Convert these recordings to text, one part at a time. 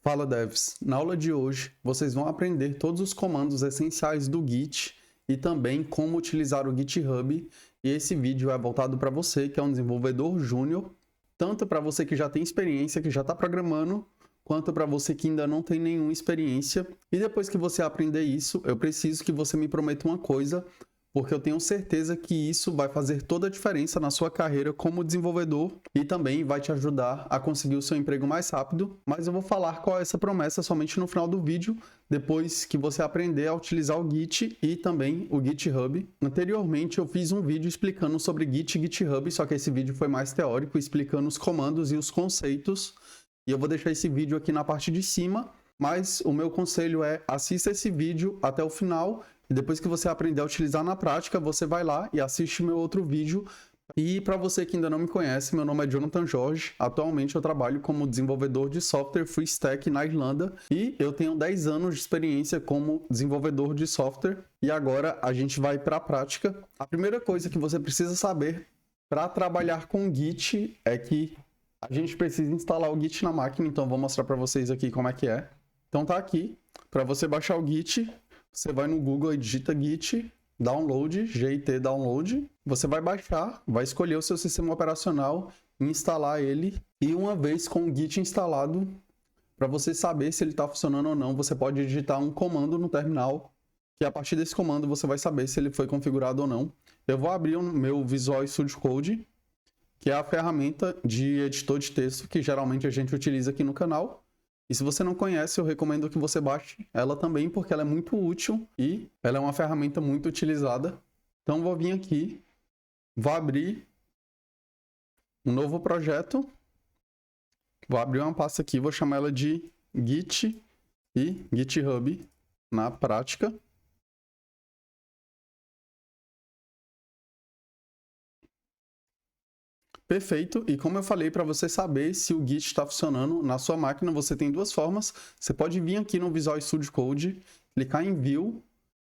Fala devs, na aula de hoje vocês vão aprender todos os comandos essenciais do Git e também como utilizar o GitHub, e esse vídeo é voltado para você que é um desenvolvedor júnior, tanto para você que já tem experiência, que já está programando, quanto para você que ainda não tem nenhuma experiência. E depois que você aprender isso, eu preciso que você me prometa uma coisa, porque eu tenho certeza que isso vai fazer toda a diferença na sua carreira como desenvolvedor e também vai te ajudar a conseguir o seu emprego mais rápido. Mas eu vou falar qual é essa promessa somente no final do vídeo, depois que você aprender a utilizar o Git e também o GitHub. Anteriormente eu fiz um vídeo explicando sobre Git e GitHub, só que esse vídeo foi mais teórico, explicando os comandos e os conceitos. E eu vou deixar esse vídeo aqui na parte de cima, mas o meu conselho é assista esse vídeo até o final. E depois que você aprender a utilizar na prática, você vai lá e assiste meu outro vídeo. E para você que ainda não me conhece, meu nome é Jonathan Jorge. Atualmente eu trabalho como desenvolvedor de software full stack na Irlanda e eu tenho 10 anos de experiência como desenvolvedor de software. E agora a gente vai para a prática. A primeira coisa que você precisa saber para trabalhar com Git é que a gente precisa instalar o Git na máquina, então vou mostrar para vocês aqui como é que é. Então tá aqui, para você baixar o Git, você vai no Google e digita Git, download, Git download. Você vai baixar, vai escolher o seu sistema operacional, instalar ele. E uma vez com o Git instalado, para você saber se ele está funcionando ou não, você pode digitar um comando no terminal, que a partir desse comando você vai saber se ele foi configurado ou não. Eu vou abrir o meu Visual Studio Code, que é a ferramenta de editor de texto que geralmente a gente utiliza aqui no canal. E se você não conhece, eu recomendo que você baixe ela também, porque ela é muito útil e ela é uma ferramenta muito utilizada. Então vou vir aqui, vou abrir um novo projeto, vou abrir uma pasta aqui, vou chamar ela de Git e GitHub na prática. Perfeito, e como eu falei, para você saber se o Git está funcionando na sua máquina, você tem duas formas. Você pode vir aqui no Visual Studio Code, clicar em View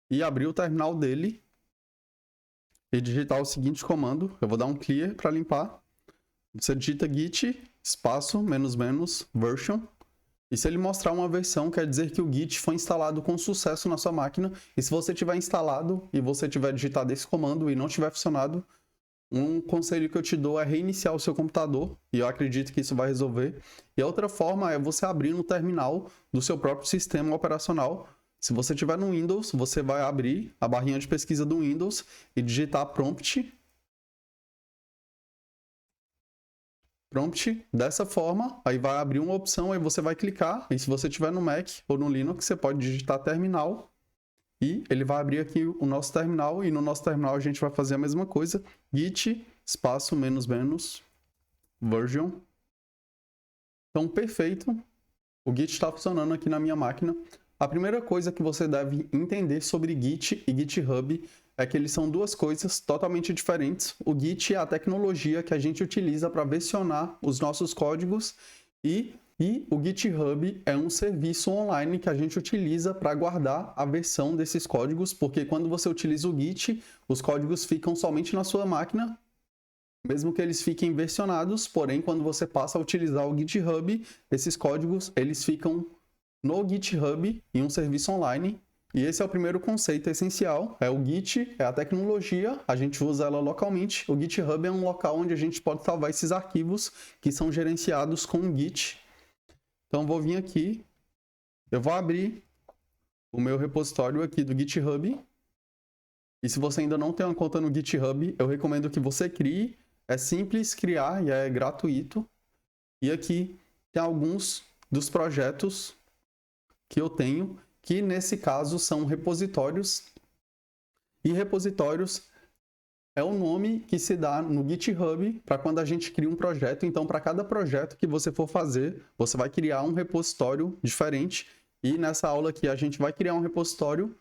e abrir o terminal dele e digitar o seguinte comando. Eu vou dar um clear para limpar. Você digita git espaço -- version, e se ele mostrar uma versão, quer dizer que o Git foi instalado com sucesso na sua máquina. E se você tiver instalado e você tiver digitado esse comando e não tiver funcionado, um conselho que eu te dou é reiniciar o seu computador, e eu acredito que isso vai resolver. E a outra forma é você abrir no terminal do seu próprio sistema operacional. Se você tiver no Windows, você vai abrir a barrinha de pesquisa do Windows e digitar prompt. Dessa forma, aí vai abrir uma opção, aí você vai clicar, e se você tiver no Mac ou no Linux, você pode digitar terminal. E ele vai abrir aqui o nosso terminal, e no nosso terminal a gente vai fazer a mesma coisa. Git, espaço, -- version. Então, perfeito. O Git está funcionando aqui na minha máquina. A primeira coisa que você deve entender sobre Git e GitHub é que eles são duas coisas totalmente diferentes. O Git é a tecnologia que a gente utiliza para versionar os nossos códigos e o GitHub é um serviço online que a gente utiliza para guardar a versão desses códigos, porque quando você utiliza o Git, os códigos ficam somente na sua máquina, mesmo que eles fiquem versionados, porém, quando você passa a utilizar o GitHub, esses códigos eles ficam no GitHub em um serviço online. E esse é o primeiro conceito essencial, é o Git, é a tecnologia, a gente usa ela localmente. O GitHub é um local onde a gente pode salvar esses arquivos que são gerenciados com o Git. Então, vou vir aqui, eu vou abrir o meu repositório aqui do GitHub. E se você ainda não tem uma conta no GitHub, eu recomendo que você crie. É simples criar e é gratuito. E aqui tem alguns dos projetos que eu tenho, que nesse caso são repositórios. E repositórios é o nome que se dá no GitHub para quando a gente cria um projeto. Então, para cada projeto que você for fazer, você vai criar um repositório diferente. E nessa aula aqui a gente vai criar um repositório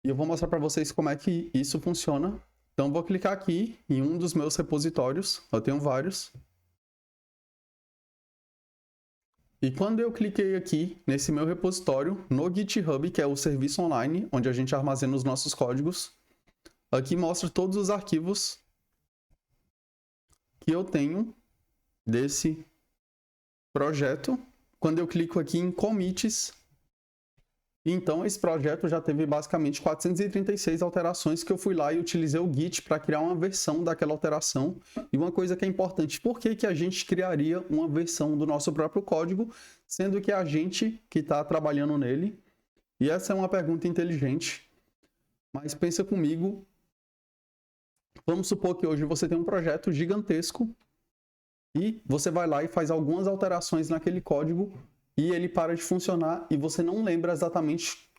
e eu vou mostrar para vocês como é que isso funciona. Então, vou clicar aqui em um dos meus repositórios. Eu tenho vários. E quando eu cliquei aqui nesse meu repositório, no GitHub, que é o serviço online, onde a gente armazena os nossos códigos, aqui mostra todos os arquivos que eu tenho desse projeto. quando eu clico aqui em commits, então esse projeto já teve basicamente 436 alterações que eu fui lá e utilizei o Git para criar uma versão daquela alteração. E uma coisa que é importante, por que a gente criaria uma versão do nosso próprio código, sendo que é a gente que está trabalhando nele? E essa é uma pergunta inteligente, mas pensa comigo, vamos supor que hoje você tem um projeto gigantesco e você vai lá e faz algumas alterações naquele código e ele para de funcionar e você não lembra exatamente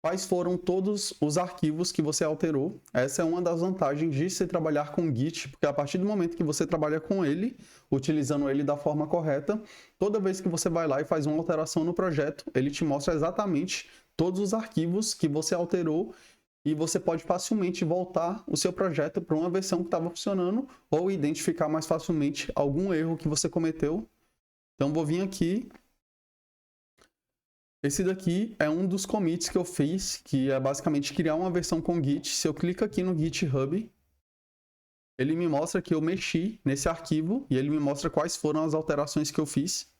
quais foram todos os arquivos que você alterou. Essa é uma das vantagens de se trabalhar com Git, porque a partir do momento que você trabalha com ele, utilizando ele da forma correta, toda vez que você vai lá e faz uma alteração no projeto, ele te mostra exatamente todos os arquivos que você alterou e você pode facilmente voltar o seu projeto para uma versão que estava funcionando ou identificar mais facilmente algum erro que você cometeu. Então, vou vir aqui. Esse daqui é um dos commits que eu fiz, que é basicamente criar uma versão com Git. Se eu clico aqui no GitHub, ele me mostra que eu mexi nesse arquivo e ele me mostra quais foram as alterações que eu fiz.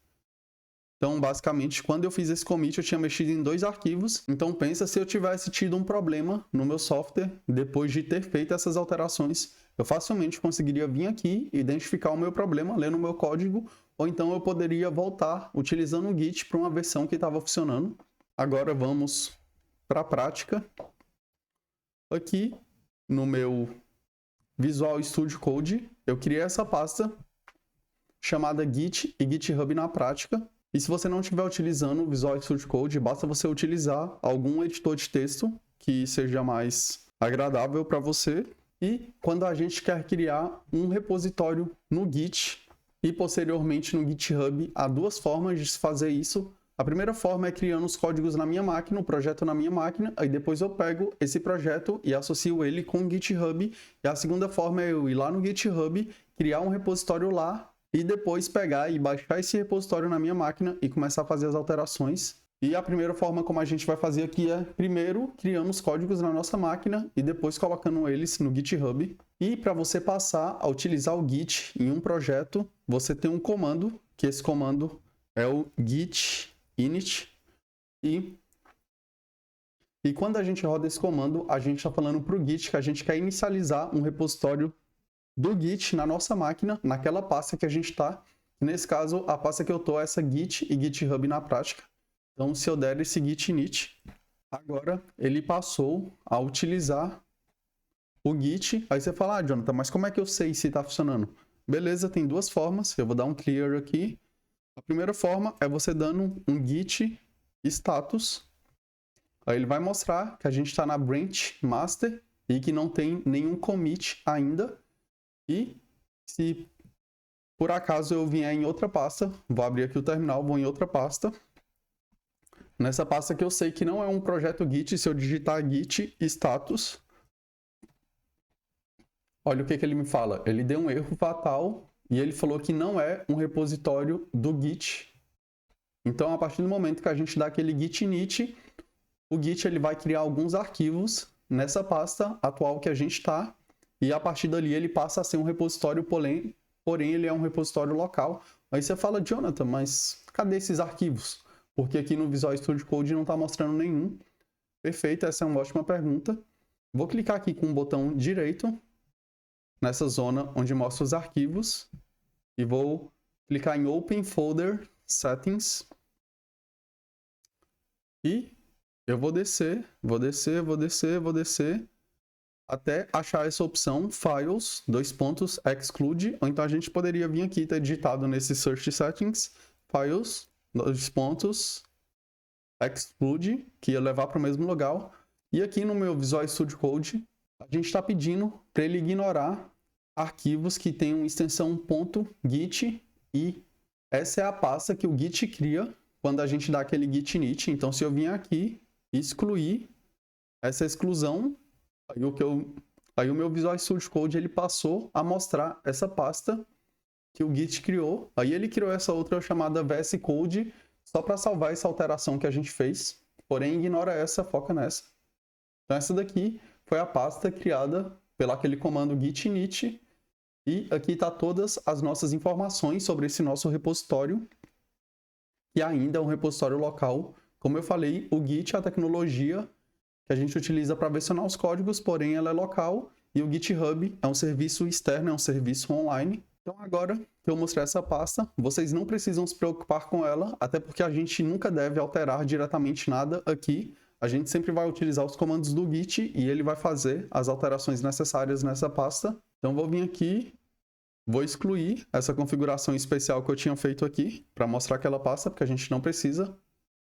Então, basicamente, quando eu fiz esse commit, eu tinha mexido em 2 arquivos. Então, pensa se eu tivesse tido um problema no meu software depois de ter feito essas alterações. Eu facilmente conseguiria vir aqui, identificar o meu problema, ler no meu código, ou então eu poderia voltar utilizando o Git para uma versão que estava funcionando. Agora vamos para a prática. Aqui no meu Visual Studio Code, eu criei essa pasta chamada Git e GitHub na prática. E se você não estiver utilizando o Visual Studio Code, basta você utilizar algum editor de texto que seja mais agradável para você. E quando a gente quer criar um repositório no Git e posteriormente no GitHub, há 2 formas de se fazer isso. A primeira forma é criando os códigos na minha máquina, o projeto na minha máquina, aí depois eu pego esse projeto e associo ele com o GitHub. E a segunda forma é eu ir lá no GitHub, criar um repositório lá, e depois pegar e baixar esse repositório na minha máquina e começar a fazer as alterações. E a primeira forma como a gente vai fazer aqui é, primeiro, criando os códigos na nossa máquina e depois colocando eles no GitHub. E para você passar a utilizar o Git em um projeto, você tem um comando, que esse comando é o git init. E quando a gente roda esse comando, a gente está falando para o Git que a gente quer inicializar um repositório do Git na nossa máquina, naquela pasta que a gente está. Nesse caso, a pasta que eu estou é essa Git e GitHub na prática. Então, se eu der esse git init, agora ele passou a utilizar o Git. Aí você fala, Jonathan, mas como é que eu sei se está funcionando? Beleza, tem 2 formas. Eu vou dar um clear aqui. A primeira forma é você dando um git status. Aí ele vai mostrar que a gente está na branch master e que não tem nenhum commit ainda. E se por acaso eu vier em outra pasta, vou abrir aqui o terminal, vou em outra pasta. Nessa pasta que eu sei que não é um projeto Git, se eu digitar git status, olha o que ele me fala. Ele deu um erro fatal e ele falou que não é um repositório do Git. Então, a partir do momento que a gente dá aquele git init, o Git ele vai criar alguns arquivos nessa pasta atual que a gente está. E a partir dali ele passa a ser um repositório, porém ele é um repositório local. Aí você fala, Jonathan, mas cadê esses arquivos? Porque aqui no Visual Studio Code não está mostrando nenhum. Perfeito, essa é uma ótima pergunta. Vou clicar aqui com o botão direito, nessa zona onde mostra os arquivos. E vou clicar em Open Folder Settings. E eu vou descer, até achar essa opção Files, exclude, ou então a gente poderia vir aqui e ter digitado nesse Search Settings, Files, exclude, que ia levar para o mesmo lugar. E aqui no meu Visual Studio Code, a gente está pedindo para ele ignorar arquivos que tenham extensão .git, e essa é a pasta que o Git cria quando a gente dá aquele git init. Então, se eu vim aqui e excluir essa exclusão, aí o meu Visual Studio Code ele passou a mostrar essa pasta que o Git criou. Aí ele criou essa outra chamada VS Code só para salvar essa alteração que a gente fez. Porém, ignora essa, foca nessa. Então essa daqui foi a pasta criada pelo aquele comando git init. E aqui está todas as nossas informações sobre esse nosso repositório. que ainda é um repositório local. Como eu falei, o Git é a tecnologia que a gente utiliza para versionar os códigos, porém ela é local, e o GitHub é um serviço externo, é um serviço online. Então agora que eu mostrei essa pasta, vocês não precisam se preocupar com ela, até porque a gente nunca deve alterar diretamente nada aqui. A gente sempre vai utilizar os comandos do Git e ele vai fazer as alterações necessárias nessa pasta. Então vou vir aqui, vou excluir essa configuração especial que eu tinha feito aqui para mostrar aquela pasta, porque a gente não precisa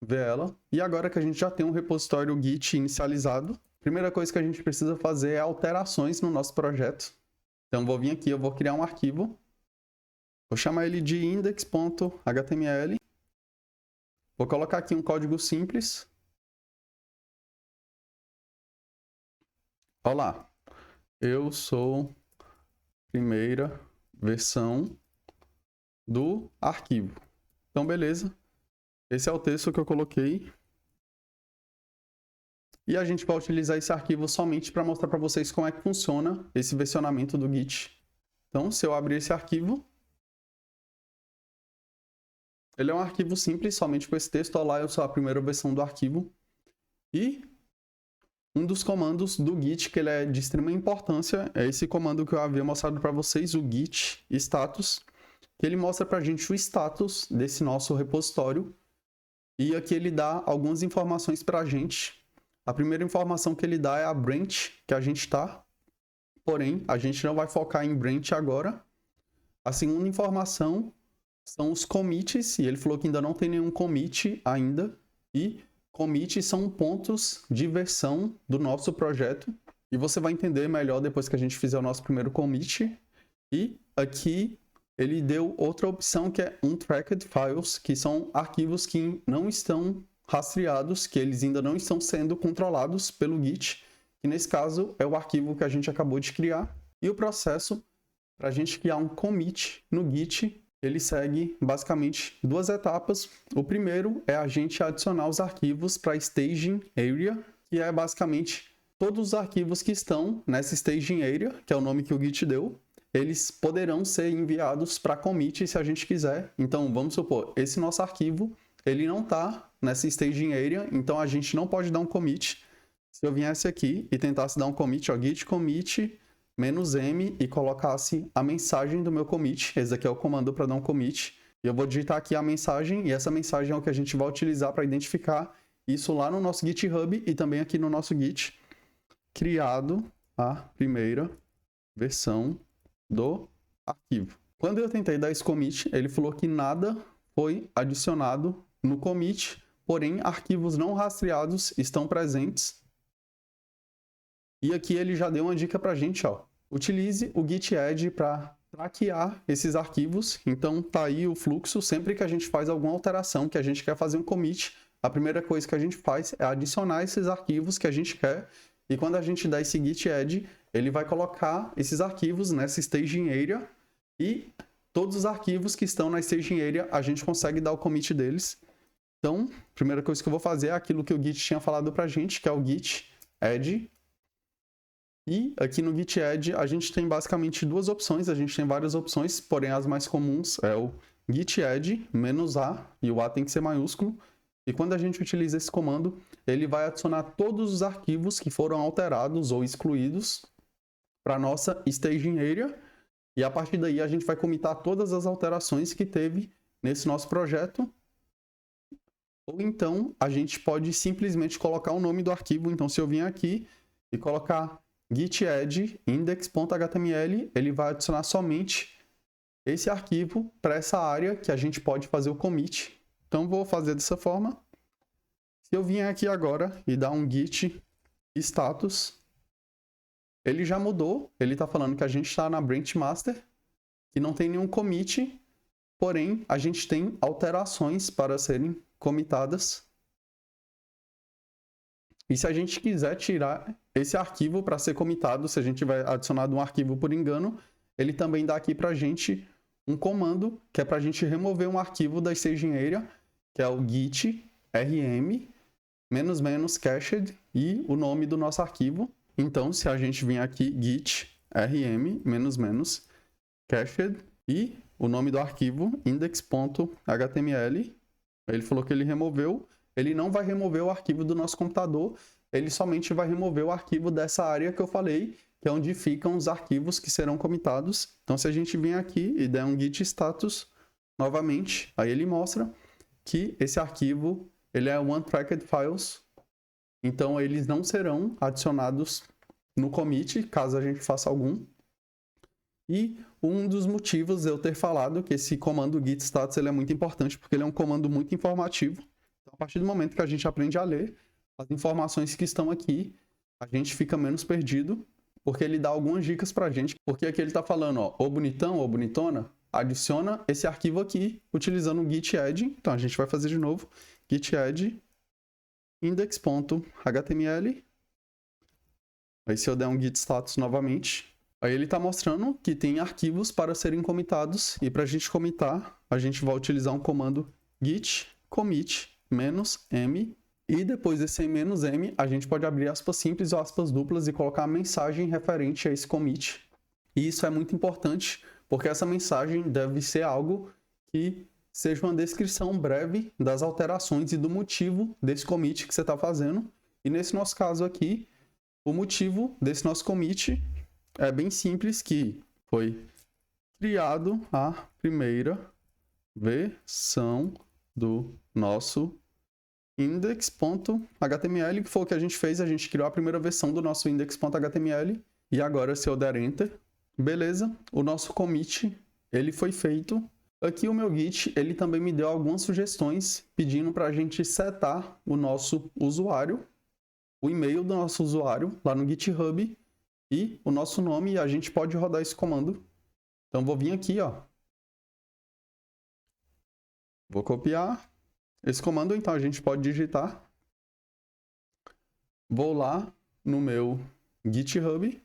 ver ela. E agora que a gente já tem um repositório Git inicializado, a primeira coisa que a gente precisa fazer é alterações no nosso projeto. Então vou vir aqui, eu vou criar um arquivo. Vou chamar ele de index.html. Vou colocar aqui um código simples. Olá, eu sou a primeira versão do arquivo. Então, beleza. Esse é o texto que eu coloquei. E a gente vai utilizar esse arquivo somente para mostrar para vocês como é que funciona esse versionamento do Git. Então, se eu abrir esse arquivo, ele é um arquivo simples, somente com esse texto. Olá, eu sou a primeira versão do arquivo. E um dos comandos do Git, que ele é de extrema importância, é esse comando que eu havia mostrado para vocês, o git status, que ele mostra para a gente o status desse nosso repositório. E aqui ele dá algumas informações para a gente. A primeira informação que ele dá é a branch que a gente está, porém, a gente não vai focar em branch agora. A segunda informação são os commits, e ele falou que ainda não tem nenhum commit ainda, e commits são pontos de versão do nosso projeto, e você vai entender melhor depois que a gente fizer o nosso primeiro commit. E aqui ele deu outra opção que é untracked files, que são arquivos que não estão rastreados, que eles ainda não estão sendo controlados pelo Git, que nesse caso é o arquivo que a gente acabou de criar. E o processo para a gente criar um commit no Git, ele segue basicamente duas etapas. O primeiro é a gente adicionar os arquivos para a staging area, que é basicamente todos os arquivos que estão nessa staging area, que é o nome que o Git deu, eles poderão ser enviados para commit se a gente quiser. Então, vamos supor, esse nosso arquivo, ele não está nessa staging area, então a gente não pode dar um commit. Se eu viesse aqui e tentasse dar um commit, ó, git commit -m e colocasse a mensagem do meu commit, esse aqui é o comando para dar um commit, e eu vou digitar aqui a mensagem, e essa mensagem é o que a gente vai utilizar para identificar isso lá no nosso GitHub e também aqui no nosso Git, criado a primeira versão do arquivo. Quando eu tentei dar esse commit, ele falou que nada foi adicionado no commit, porém arquivos não rastreados estão presentes. E aqui ele já deu uma dica pra gente, ó. Utilize o git add para traquear esses arquivos. Então tá aí o fluxo. Sempre que a gente faz alguma alteração, que a gente quer fazer um commit, a primeira coisa que a gente faz é adicionar esses arquivos que a gente quer. E quando a gente dá esse git add, ele vai colocar esses arquivos nessa staging area. E todos os arquivos que estão na staging area, a gente consegue dar o commit deles. Então, a primeira coisa que eu vou fazer é aquilo que o Git tinha falado pra gente, que é o git add. E aqui no git add a gente tem basicamente duas opções, a gente tem várias opções, porém as mais comuns é o git add -a, e o A tem que ser maiúsculo. E quando a gente utiliza esse comando, ele vai adicionar todos os arquivos que foram alterados ou excluídos para a nossa staging area. E a partir daí a gente vai commitar todas as alterações que teve nesse nosso projeto. Ou então a gente pode simplesmente colocar o nome do arquivo. Então se eu vim aqui e colocar git add index.html, ele vai adicionar somente esse arquivo para essa área que a gente pode fazer o commit. Então vou fazer dessa forma. Se eu vier aqui agora e dar um git status, ele já mudou. Ele está falando que a gente está na branch master, que não tem nenhum commit, porém a gente tem alterações para serem commitadas. E se a gente quiser tirar esse arquivo para ser commitado, se a gente tiver adicionado um arquivo por engano, ele também dá aqui para a gente um comando, que é para a gente remover um arquivo da staging area, que é o git rm --cached e o nome do nosso arquivo. Então, se a gente vir aqui, git rm -cached e o nome do arquivo, index.html, Ele falou que ele removeu, ele não vai remover o arquivo do nosso computador, ele somente vai remover o arquivo dessa área que eu falei, que é onde ficam os arquivos que serão comitados. Então, se a gente vir aqui e der um git status novamente, aí ele mostra que esse arquivo ele é one tracked files, então eles não serão adicionados no commit, caso a gente faça algum. E um dos motivos de eu ter falado que esse comando git status ele é muito importante, porque ele é um comando muito informativo. Então, a partir do momento que a gente aprende a ler as informações que estão aqui, a gente fica menos perdido, porque ele dá algumas dicas pra gente. Porque aqui ele tá falando, ó, ô bonitão, ô bonitona, adiciona esse arquivo aqui utilizando o git add. Então a gente vai fazer de novo, git add index.html. Aí se eu der um git status novamente, aí ele está mostrando que tem arquivos para serem comitados, e para a gente comitar, a gente vai utilizar um comando git commit -m, e depois desse -m, a gente pode abrir aspas simples ou aspas duplas e colocar a mensagem referente a esse commit. E isso é muito importante, porque essa mensagem deve ser algo que seja uma descrição breve das alterações e do motivo desse commit que você está fazendo. E nesse nosso caso aqui, o motivo desse nosso commit é bem simples, que foi criado a primeira versão do nosso index.html, que foi o que a gente fez, a gente criou a primeira versão do nosso index.html, e agora se eu der enter, beleza, o nosso commit, ele foi feito. Aqui o meu Git, ele também me deu algumas sugestões, pedindo para a gente setar o nosso usuário, o e-mail do nosso usuário lá no GitHub, e o nosso nome, e a gente pode rodar esse comando. Então vou vir aqui, ó. Vou copiar esse comando, então a gente pode digitar. Vou lá no meu GitHub.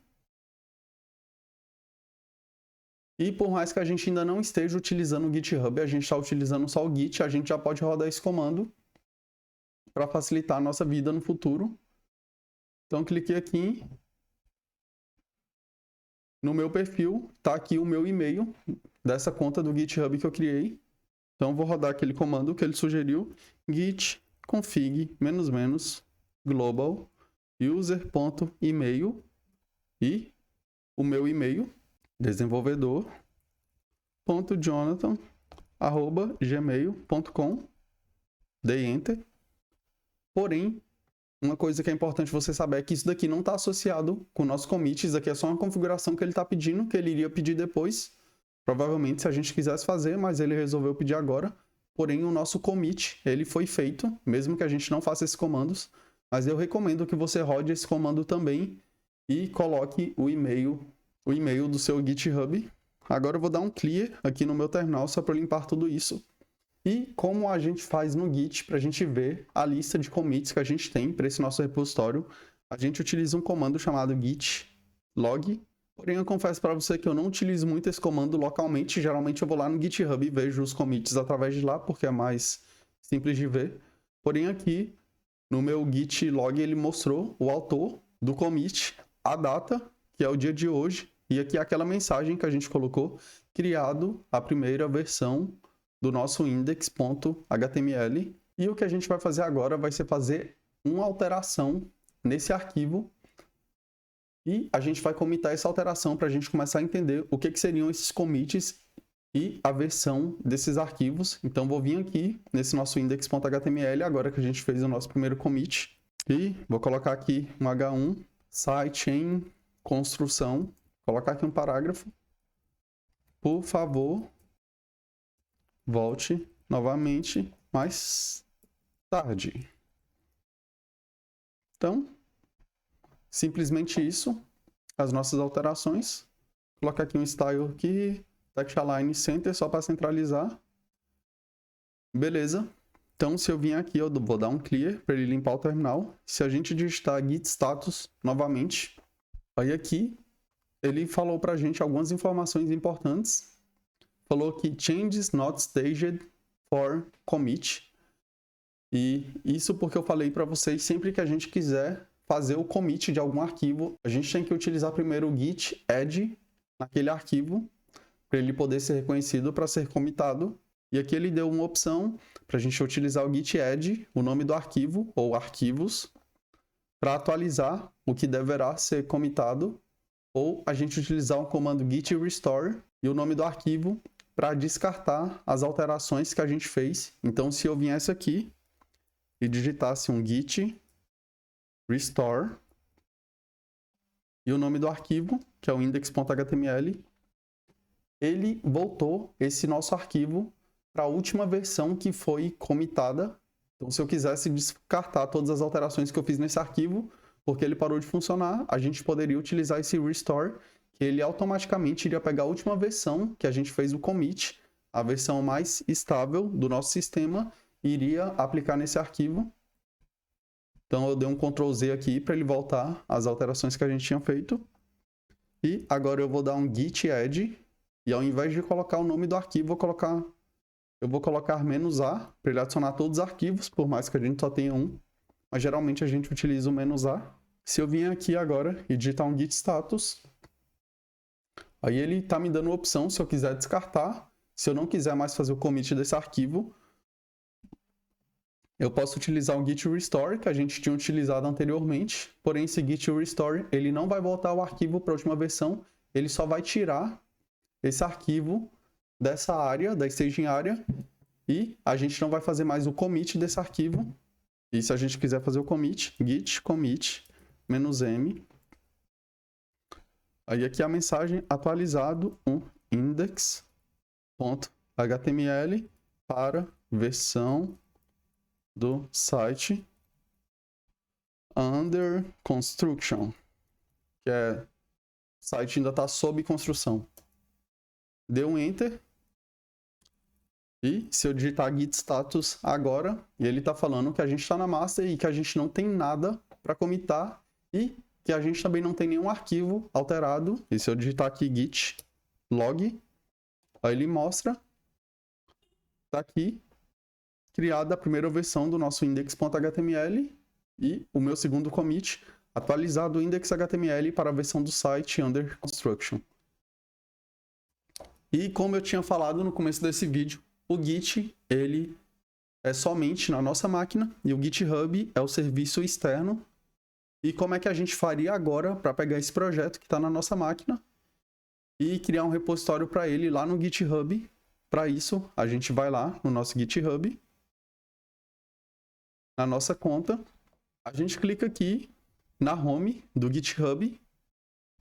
E por mais que a gente ainda não esteja utilizando o GitHub, a gente está utilizando só o Git, a gente já pode rodar esse comando para facilitar a nossa vida no futuro. Então cliquei aqui. No meu perfil, está aqui o meu e-mail dessa conta do GitHub que eu criei. Então, vou rodar aquele comando que ele sugeriu, git config --global user.email, e o meu e-mail, desenvolvedor.jonathan@gmail.com. Dei enter. Porém, uma coisa que é importante você saber é que isso daqui não está associado com o nosso commit. Isso daqui é só uma configuração que ele está pedindo, que ele iria pedir depois. Provavelmente se a gente quisesse fazer, mas ele resolveu pedir agora. Porém, o nosso commit, ele foi feito, mesmo que a gente não faça esses comandos. Mas eu recomendo que você rode esse comando também e coloque o e-mail do seu GitHub. Agora eu vou dar um clear aqui no meu terminal só para limpar tudo isso. E como a gente faz no Git para a gente ver a lista de commits que a gente tem para esse nosso repositório, a gente utiliza um comando chamado git log. Porém, eu confesso para você que eu não utilizo muito esse comando localmente. Geralmente eu vou lá no GitHub e vejo os commits através de lá, porque é mais simples de ver. Porém, aqui no meu git log ele mostrou o autor do commit, a data, que é o dia de hoje, e aqui aquela mensagem que a gente colocou, criado a primeira versão do nosso index.html. E o que a gente vai fazer agora vai ser fazer uma alteração nesse arquivo, e a gente vai commitar essa alteração para a gente começar a entender o que seriam esses commits e a versão desses arquivos. Então vou vir aqui nesse nosso index.html, agora que a gente fez o nosso primeiro commit, e vou colocar aqui um H1 sidechain construção, colocar aqui um parágrafo. Por favor, volte novamente mais tarde. Então, simplesmente isso, as nossas alterações. Vou colocar aqui um style aqui, text align center só para centralizar. Beleza. Então, se eu vir aqui, eu vou dar um clear para ele limpar o terminal. Se a gente digitar git status novamente, aí aqui ele falou para a gente algumas informações importantes. Falou que changes not staged for commit. E isso porque eu falei para vocês, sempre que a gente quiser fazer o commit de algum arquivo, a gente tem que utilizar primeiro o git add naquele arquivo, para ele poder ser reconhecido para ser commitado. E aqui ele deu uma opção para a gente utilizar o git add, o nome do arquivo ou arquivos, para atualizar o que deverá ser comitado, ou a gente utilizar o comando git restore e o nome do arquivo para descartar as alterações que a gente fez. Então, se eu viesse aqui e digitasse um git restore e o nome do arquivo, que é o index.html, ele voltou esse nosso arquivo para a última versão que foi comitada. Então, se eu quisesse descartar todas as alterações que eu fiz nesse arquivo, porque ele parou de funcionar, a gente poderia utilizar esse restore, que ele automaticamente iria pegar a última versão que a gente fez o commit, a versão mais estável do nosso sistema, e iria aplicar nesse arquivo. Então, eu dei um Ctrl Z aqui para ele voltar às alterações que a gente tinha feito. E agora eu vou dar um git add, e ao invés de colocar o nome do arquivo, eu vou colocar "-a", para ele adicionar todos os arquivos, por mais que a gente só tenha um. Mas geralmente a gente utiliza o "-a". Se eu vier aqui agora e digitar um git status, aí ele está me dando a opção se eu quiser descartar. Se eu não quiser mais fazer o commit desse arquivo, eu posso utilizar o git restore, que a gente tinha utilizado anteriormente. Porém, esse git restore, ele não vai voltar o arquivo para a última versão, ele só vai tirar esse arquivo dessa área, da staging area, e a gente não vai fazer mais o commit desse arquivo. E se a gente quiser fazer o commit, git commit -m, aí aqui a mensagem atualizado um index.html para versão do site under construction, que é o site ainda está sob construção. Deu um enter. E se eu digitar git status agora, ele está falando que a gente está na master e que a gente não tem nada para comitar e que a gente também não tem nenhum arquivo alterado. E se eu digitar aqui git log, aí ele mostra, está aqui, criada a primeira versão do nosso index.html e o meu segundo commit, atualizado o index.html para a versão do site under construction. E como eu tinha falado no começo desse vídeo, o Git, ele é somente na nossa máquina e o GitHub é o serviço externo. E como é que a gente faria agora para pegar esse projeto que está na nossa máquina e criar um repositório para ele lá no GitHub? Para isso, a gente vai lá no nosso GitHub, na nossa conta, a gente clica aqui na home do GitHub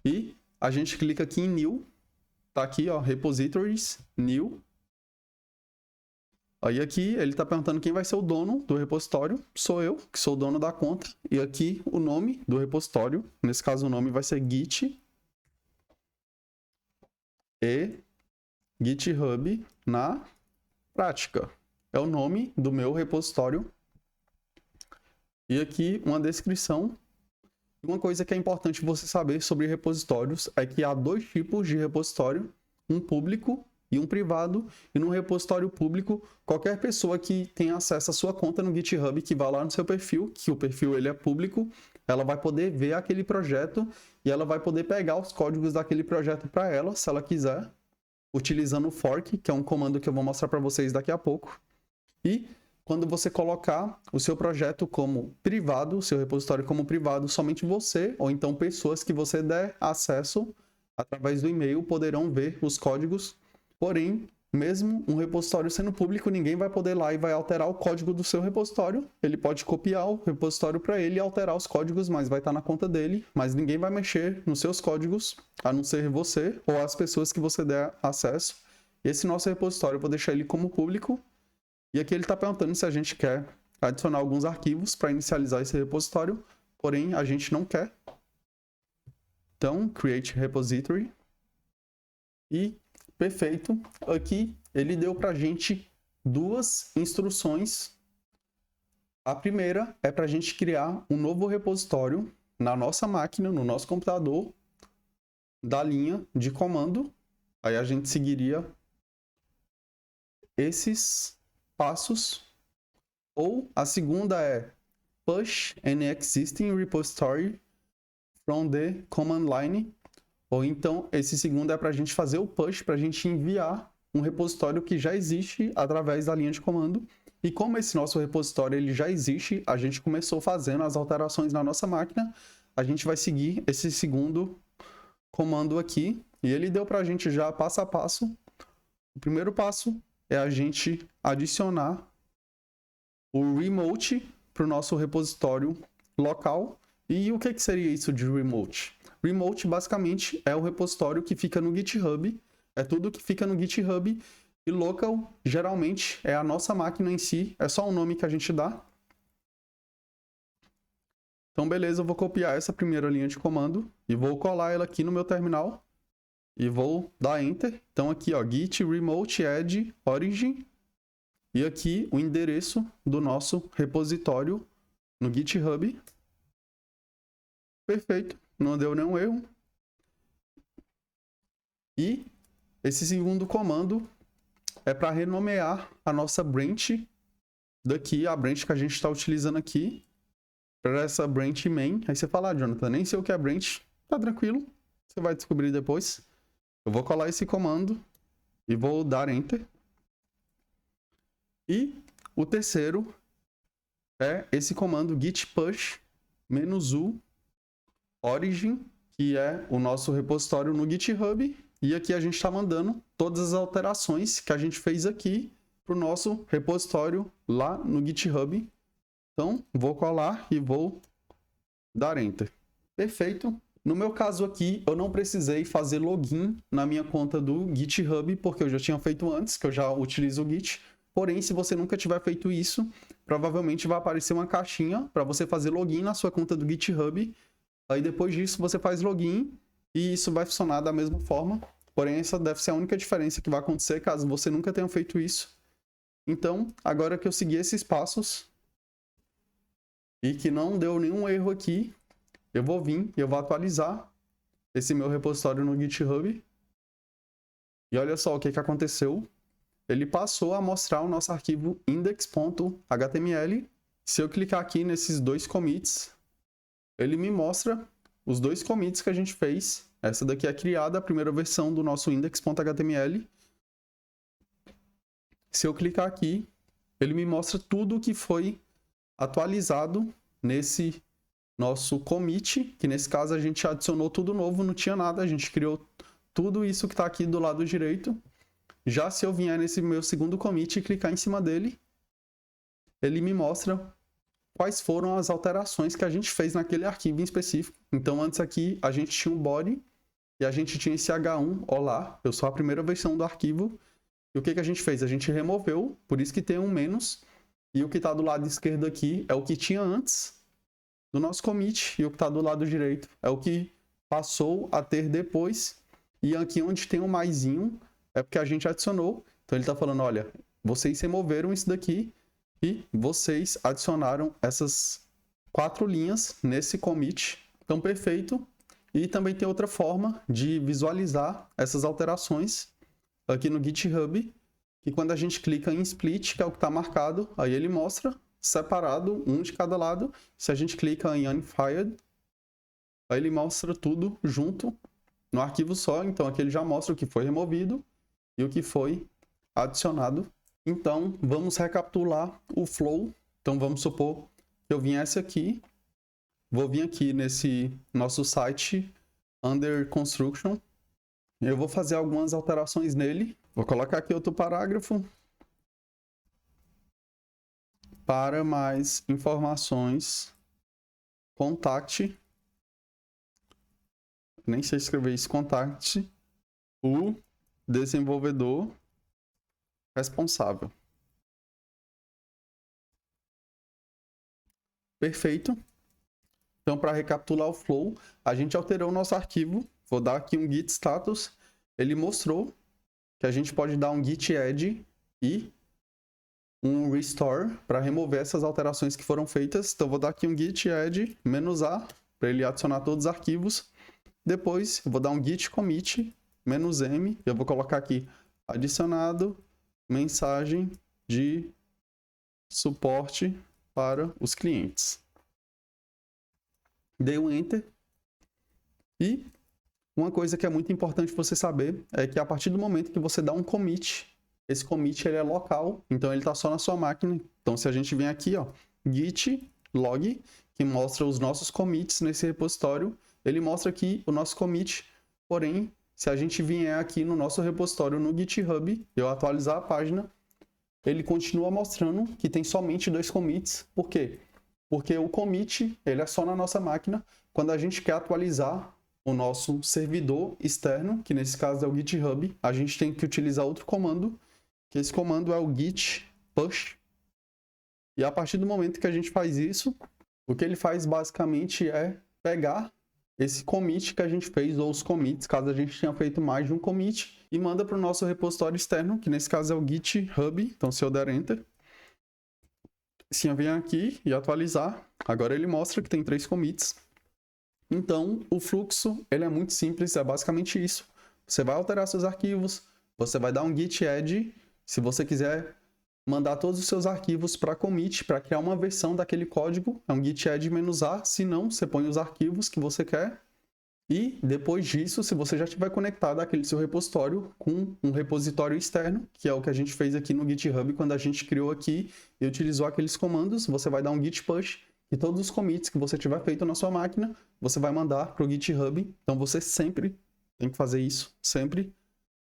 e a gente clica aqui em New, tá aqui, ó, Repositories, New. Aí aqui ele está perguntando quem vai ser o dono do repositório. Sou eu, que sou o dono da conta. E aqui o nome do repositório. Nesse caso o nome vai ser Git e GitHub na prática. É o nome do meu repositório. E aqui uma descrição. Uma coisa que é importante você saber sobre repositórios é que há dois tipos de repositório. Um público e um privado, e no repositório público, qualquer pessoa que tenha acesso à sua conta no GitHub, que vá lá no seu perfil, que o perfil ele é público, ela vai poder ver aquele projeto e ela vai poder pegar os códigos daquele projeto para ela, se ela quiser, utilizando o fork, que é um comando que eu vou mostrar para vocês daqui a pouco. E quando você colocar o seu projeto como privado, o seu repositório como privado, somente você, ou então pessoas que você der acesso através do e-mail, poderão ver os códigos. Porém, mesmo um repositório sendo público, ninguém vai poder ir lá e vai alterar o código do seu repositório. Ele pode copiar o repositório para ele e alterar os códigos, mas vai estar na conta dele. Mas ninguém vai mexer nos seus códigos, a não ser você ou as pessoas que você der acesso. Esse nosso repositório, eu vou deixar ele como público. E aqui ele está perguntando se a gente quer adicionar alguns arquivos para inicializar esse repositório. Porém, a gente não quer. Então, create repository. E perfeito. Aqui ele deu para a gente duas instruções. A primeira é para a gente criar um novo repositório na nossa máquina, no nosso computador, da linha de comando. Aí a gente seguiria esses passos. Ou a segunda é push an existing repository from the command line. Ou então, esse segundo é para a gente fazer o push, para a gente enviar um repositório que já existe através da linha de comando. E como esse nosso repositório ele já existe, a gente começou fazendo as alterações na nossa máquina, a gente vai seguir esse segundo comando aqui, e ele deu para a gente já passo a passo. O primeiro passo é a gente adicionar o remote para o nosso repositório local. E o que seria isso de remote? Remote basicamente é o repositório que fica no GitHub, é tudo que fica no GitHub, e local geralmente é a nossa máquina em si, é só o nome que a gente dá. Então beleza, eu vou copiar essa primeira linha de comando e vou colar ela aqui no meu terminal e vou dar Enter. Então aqui ó, git remote add origin e aqui o endereço do nosso repositório no GitHub. Perfeito, não deu nenhum erro. E esse segundo comando é para renomear a nossa branch daqui, a branch que a gente está utilizando aqui, para essa branch main. Aí você fala, Jonathan, nem sei o que é branch. Tá tranquilo, você vai descobrir depois. Eu vou colar esse comando e vou dar Enter. E o terceiro é esse comando git push -u origin, que é o nosso repositório no GitHub. E aqui a gente está mandando todas as alterações que a gente fez aqui para o nosso repositório lá no GitHub. Então, vou colar e vou dar Enter. Perfeito. No meu caso aqui, eu não precisei fazer login na minha conta do GitHub, porque eu já tinha feito antes, que eu já utilizo o Git. Porém, se você nunca tiver feito isso, provavelmente vai aparecer uma caixinha para você fazer login na sua conta do GitHub. Aí depois disso você faz login e isso vai funcionar da mesma forma. Porém, essa deve ser a única diferença que vai acontecer caso você nunca tenha feito isso. Então, agora que eu segui esses passos e que não deu nenhum erro aqui, eu vou vir e eu vou atualizar esse meu repositório no GitHub. E olha só o que aconteceu. Ele passou a mostrar o nosso arquivo index.html. Se eu clicar aqui nesses dois commits, ele me mostra os dois commits que a gente fez. Essa daqui é criada, a primeira versão do nosso index.html. Se eu clicar aqui, ele me mostra tudo que foi atualizado nesse nosso commit, que nesse caso a gente adicionou tudo novo, não tinha nada, a gente criou tudo isso que está aqui do lado direito. Já se eu vier nesse meu segundo commit e clicar em cima dele, ele me mostra quais foram as alterações que a gente fez naquele arquivo em específico. Então antes aqui a gente tinha um body e a gente tinha esse h1, olá, eu sou a primeira versão do arquivo. E o que a gente fez? A gente removeu, por isso que tem um menos, e o que está do lado esquerdo aqui é o que tinha antes do nosso commit, e o que está do lado direito é o que passou a ter depois. E aqui onde tem um maisinho é porque a gente adicionou. Então ele está falando, olha, vocês removeram isso daqui e vocês adicionaram essas 4 linhas nesse commit. Então perfeito. E também tem outra forma de visualizar essas alterações aqui no GitHub, que quando a gente clica em split, que é o que está marcado, aí ele mostra separado, um de cada lado. Se a gente clica em Unified, aí ele mostra tudo junto no arquivo só. Então aqui ele já mostra o que foi removido e o que foi adicionado. Então vamos recapitular o flow. Então vamos supor que eu viesse aqui, vou vir aqui nesse nosso site Under Construction. Eu vou fazer algumas alterações nele. Vou colocar aqui outro parágrafo. Para mais informações, contacte. Nem sei escrever isso. Contacte o desenvolvedor responsável. Perfeito. Então, para recapitular o flow, a gente alterou o nosso arquivo. Vou dar aqui um git status. Ele mostrou que a gente pode dar um git add e um restore para remover essas alterações que foram feitas. Então, vou dar aqui um git add -a para ele adicionar todos os arquivos. Depois, eu vou dar um git commit -m. Eu vou colocar aqui adicionado mensagem de suporte para os clientes. Dei um enter. E Uma coisa que é muito importante você saber é que a partir do momento que você dá um commit, esse commit ele é local, então ele está só na sua máquina. Então se a gente vem aqui, ó, git log, que mostra os nossos commits nesse repositório, ele mostra aqui o nosso commit, porém, se a gente vier aqui no nosso repositório no GitHub, eu atualizar a página, ele continua mostrando que tem somente 2 commits. Por quê? Porque o commit ele é só na nossa máquina quando a gente quer atualizar o nosso servidor externo, que nesse caso é o GitHub, a gente tem que utilizar outro comando, que esse comando é o git push. E a partir do momento que a gente faz isso, o que ele faz basicamente é pegar esse commit que a gente fez, ou os commits, caso a gente tenha feito mais de um commit, e manda para o nosso repositório externo, que nesse caso é o GitHub. Então, se eu der Enter, se eu vier aqui e atualizar, agora ele mostra que tem 3 commits. Então, o fluxo ele é muito simples, é basicamente isso. Você vai alterar seus arquivos, você vai dar um git add, se você quiser mandar todos os seus arquivos para commit, para criar uma versão daquele código, é um git add -a, se não, você põe os arquivos que você quer. E depois disso, se você já estiver conectado àquele seu repositório com um repositório externo, que é o que a gente fez aqui no GitHub, quando a gente criou aqui e utilizou aqueles comandos, você vai dar um git push e todos os commits que você tiver feito na sua máquina, você vai mandar para o GitHub. Então você sempre tem que fazer isso, sempre.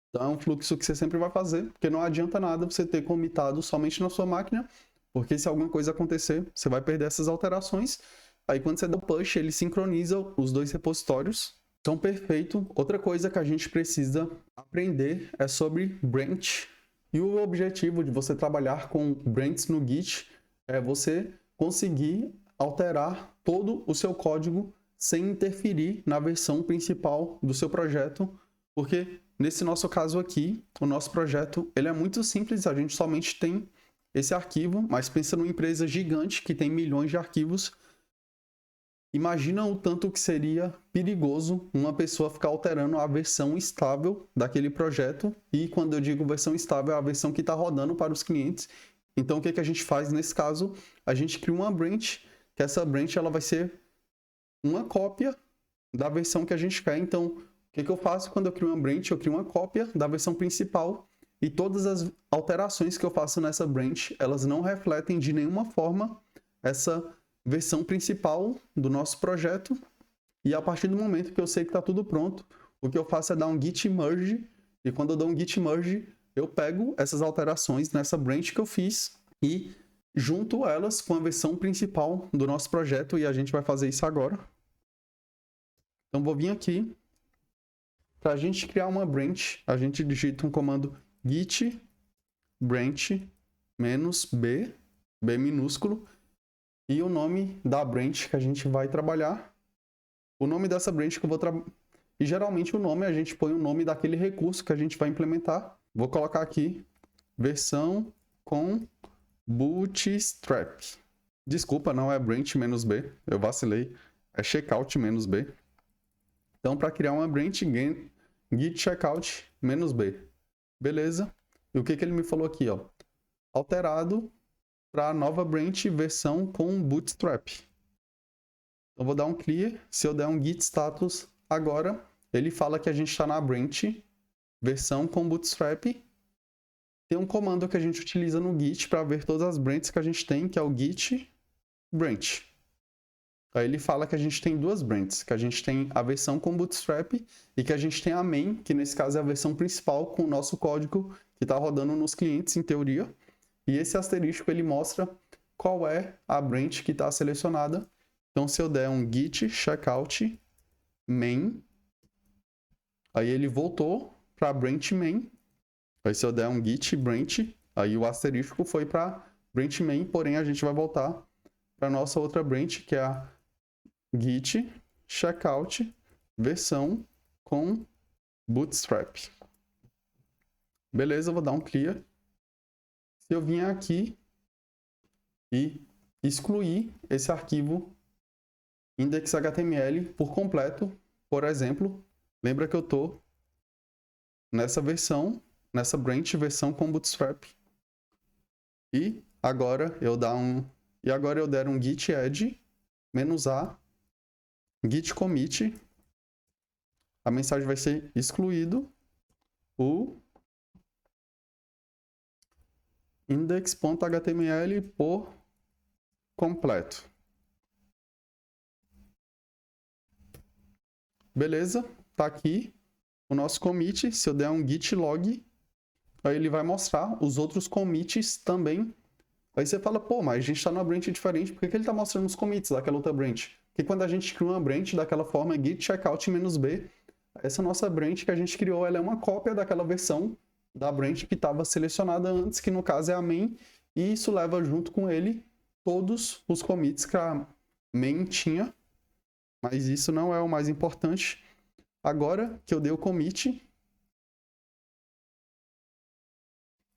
Então é um fluxo que você sempre vai fazer, porque não adianta nada você ter commitado somente na sua máquina, porque se alguma coisa acontecer, você vai perder essas alterações. Aí quando você dá o push, ele sincroniza os 2 repositórios. Então, perfeito. Outra coisa que a gente precisa aprender é sobre branch. E o objetivo de você trabalhar com branches no Git é você conseguir alterar todo o seu código sem interferir na versão principal do seu projeto, porque nesse nosso caso aqui, o nosso projeto ele é muito simples, a gente somente tem esse arquivo, mas pensa numa empresa gigante que tem milhões de arquivos. Imagina o tanto que seria perigoso uma pessoa ficar alterando a versão estável daquele projeto. E quando eu digo versão estável, é a versão que está rodando para os clientes. Então, o que a gente faz nesse caso? A gente cria uma branch, que essa branch ela vai ser uma cópia da versão que a gente quer. Então, o que eu faço quando eu crio uma branch? Eu crio uma cópia da versão principal e todas as alterações que eu faço nessa branch, elas não refletem de nenhuma forma essa versão principal do nosso projeto. E a partir do momento que eu sei que está tudo pronto, o que eu faço é dar um git merge, e quando eu dou um git merge, eu pego essas alterações nessa branch que eu fiz e junto elas com a versão principal do nosso projeto, e a gente vai fazer isso agora. Então vou vir aqui, para a gente criar uma branch, a gente digita um comando git branch -b, b minúsculo, e o nome da branch que a gente vai trabalhar. O nome dessa branch que eu vou trabalhar. E geralmente o nome a gente põe o nome daquele recurso que a gente vai implementar. Vou colocar aqui versão com bootstrap. Desculpa, não é branch -b. Eu vacilei. É checkout -b. Então, para criar uma branch, git checkout -b. Beleza? E o que ele me falou aqui, ó? Alterado para a nova branch versão com bootstrap. Então vou dar um clear. Se eu der um git status agora, ele fala que a gente está na branch versão com bootstrap. Tem um comando que a gente utiliza no Git para ver todas as branches que a gente tem, que é o git branch. Aí ele fala que a gente tem 2 branches, que a gente tem a versão com bootstrap e que a gente tem a main, que nesse caso é a versão principal com o nosso código que está rodando nos clientes em teoria. E esse asterisco ele mostra qual é a branch que está selecionada. Então, se eu der um git checkout main, aí ele voltou para a branch main. Aí se eu der um git branch, aí o asterisco foi para branch main, porém a gente vai voltar para a nossa outra branch, que é a git checkout versão com bootstrap. Beleza, eu vou dar um clear. Se eu vier aqui e excluir esse arquivo index.html por completo, por exemplo, lembra que eu estou nessa versão, nessa branch versão com bootstrap. E agora eu der um git add -a git commit a mensagem vai ser excluído o index.html por completo. Beleza, tá aqui o nosso commit. Se eu der um git log, aí ele vai mostrar os outros commits também. Aí você fala, pô, mas a gente está numa branch diferente, por que ele está mostrando os commits daquela outra branch? Porque quando a gente cria uma branch daquela forma, git checkout -b, essa nossa branch que a gente criou, ela é uma cópia daquela versão da branch que estava selecionada antes, que no caso é a main, e isso leva junto com ele todos os commits que a main tinha, mas isso não é o mais importante. Agora que eu dei o commit,